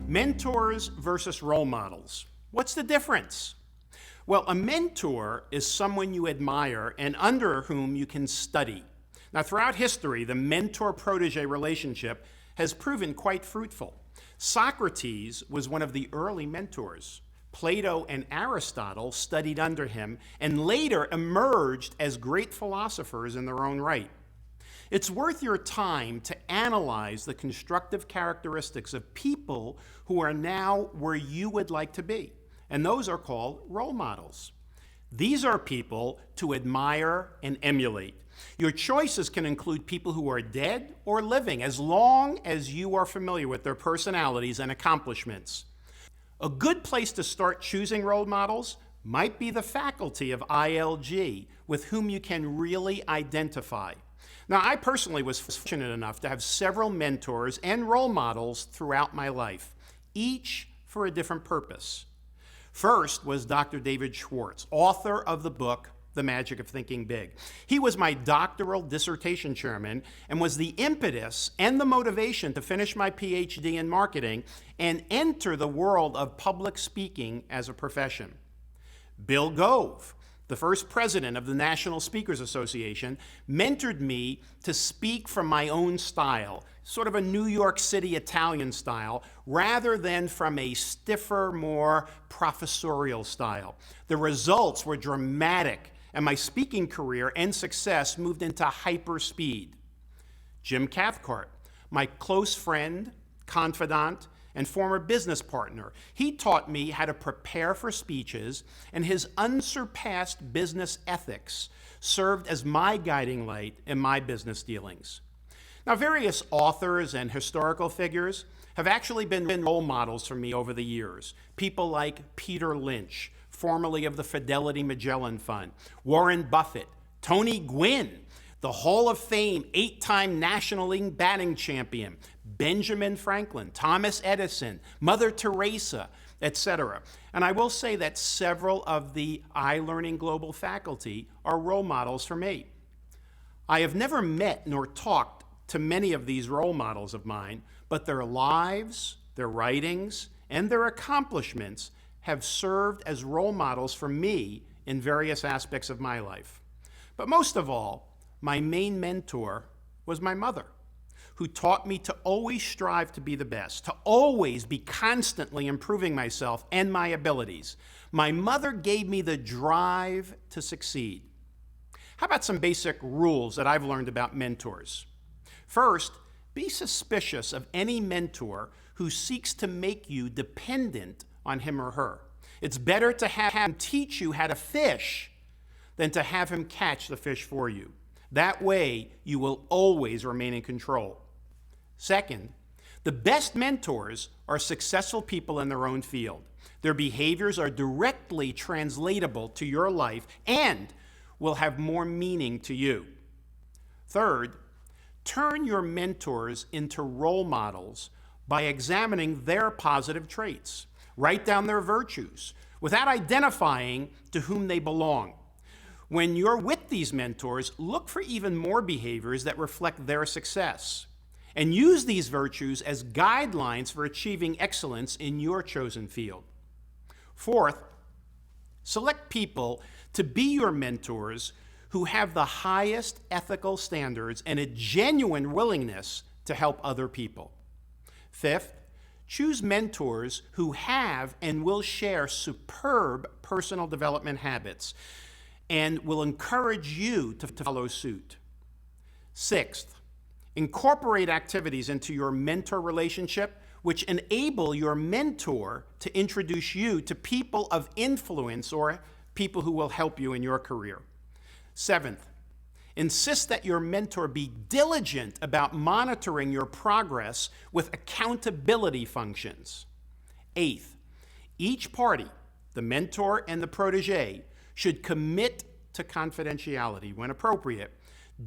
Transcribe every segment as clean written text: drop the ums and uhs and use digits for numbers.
Mentors versus role models. What's the difference? Well, a mentor is someone you admire and under whom you can study. Now, throughout history, the mentor-protege relationship has proven quite fruitful. Socrates was one of the early mentors. Plato and Aristotle studied under him and later emerged as great philosophers in their own right. It's worth your time to analyze the constructive characteristics of people who are now where you would like to be, and those are called role models. These are people to admire and emulate. Your choices can include people who are dead or living, as long as you are familiar with their personalities and accomplishments. A good place to start choosing role models might be the faculty of ILG, with whom you can really identify. Now, I personally was fortunate enough to have several mentors and role models throughout my life, each for a different purpose. First was Dr. David Schwartz, author of the book, The Magic of Thinking Big. He was my doctoral dissertation chairman and was the impetus and the motivation to finish my PhD in marketing and enter the world of public speaking as a profession. Bill Gove, the first president of the National Speakers Association, mentored me to speak from my own style, sort of a New York City Italian style, rather than from a stiffer, more professorial style. The results were dramatic, and my speaking career and success moved into hyperspeed. Jim Cathcart, my close friend, confidant, and former business partner. He taught me how to prepare for speeches, and his unsurpassed business ethics served as my guiding light in my business dealings. Now, various authors and historical figures have actually been role models for me over the years. People like Peter Lynch, formerly of the Fidelity Magellan Fund, Warren Buffett, Tony Gwynn, the Hall of Fame 8-time National League batting champion, Benjamin Franklin, Thomas Edison, Mother Teresa, etc. And I will say that several of the iLearning Global faculty are role models for me. I have never met nor talked to many of these role models of mine, but their lives, their writings, and their accomplishments have served as role models for me in various aspects of my life. But most of all, my main mentor was my mother, who taught me to always strive to be the best, to always be constantly improving myself and my abilities. My mother gave me the drive to succeed. How about some basic rules that I've learned about mentors? First, be suspicious of any mentor who seeks to make you dependent on him or her. It's better to have him teach you how to fish than to have him catch the fish for you. That way, you will always remain in control. Second, the best mentors are successful people in their own field. Their behaviors are directly translatable to your life and will have more meaning to you. Third, turn your mentors into role models by examining their positive traits. Write down their virtues without identifying to whom they belong. When you're with these mentors, look for even more behaviors that reflect their success, and use these virtues as guidelines for achieving excellence in your chosen field. Fourth, select people to be your mentors who have the highest ethical standards and a genuine willingness to help other people. Fifth, choose mentors who have and will share superb personal development habits and will encourage you to follow suit. Sixth, incorporate activities into your mentor relationship which enable your mentor to introduce you to people of influence or people who will help you in your career. Seventh, insist that your mentor be diligent about monitoring your progress with accountability functions. Eighth, each party, the mentor and the protege, should commit to confidentiality when appropriate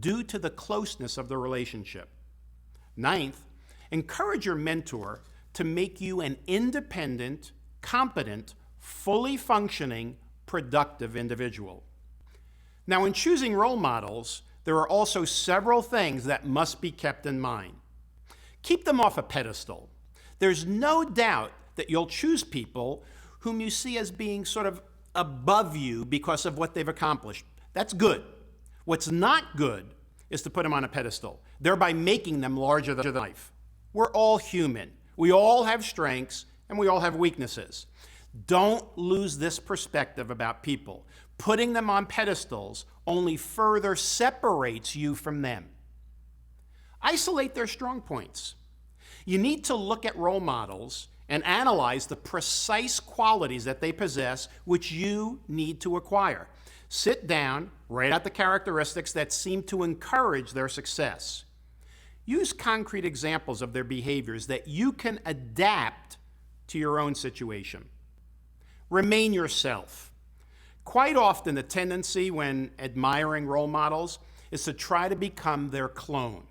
due to the closeness of the relationship. Ninth, encourage your mentor to make you an independent, competent, fully functioning, productive individual. Now, in choosing role models, there are also several things that must be kept in mind. Keep them off a pedestal. there's no doubt that you'll choose people whom you see as being sort of above you because of what they've accomplished. That's good. What's not good is to put them on a pedestal, thereby making them larger than life. We're all human. We all have strengths and we all have weaknesses. Don't lose this perspective about people. Putting them on pedestals only further separates you from them. Isolate their strong points. You need to look at role models and analyze the precise qualities that they possess, which you need to acquire. Sit down, write out the characteristics that seem to encourage their success. Use concrete examples of their behaviors that you can adapt to your own situation. Remain yourself. Quite often, the tendency when admiring role models is to try to become their clone.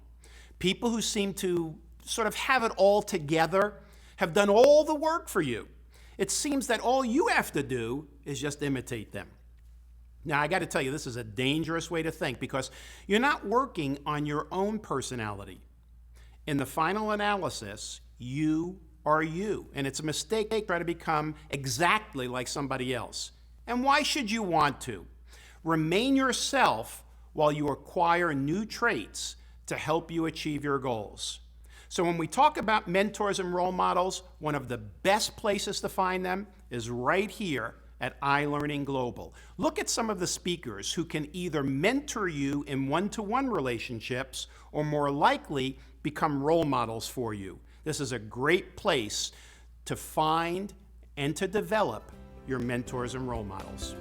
People who seem to sort of have it all together have done all the work for you. It seems that all you have to do is just imitate them. Now, I got to tell you, this is a dangerous way to think because you're not working on your own personality. In the final analysis, you are you, and it's a mistake to try to become exactly like somebody else. And why should you want to? Remain yourself while you acquire new traits to help you achieve your goals. So when we talk about mentors and role models, one of the best places to find them is right here at iLearning Global. Look at some of the speakers who can either mentor you in one-to-one relationships or more likely become role models for you. This is a great place to find and to develop your mentors and role models.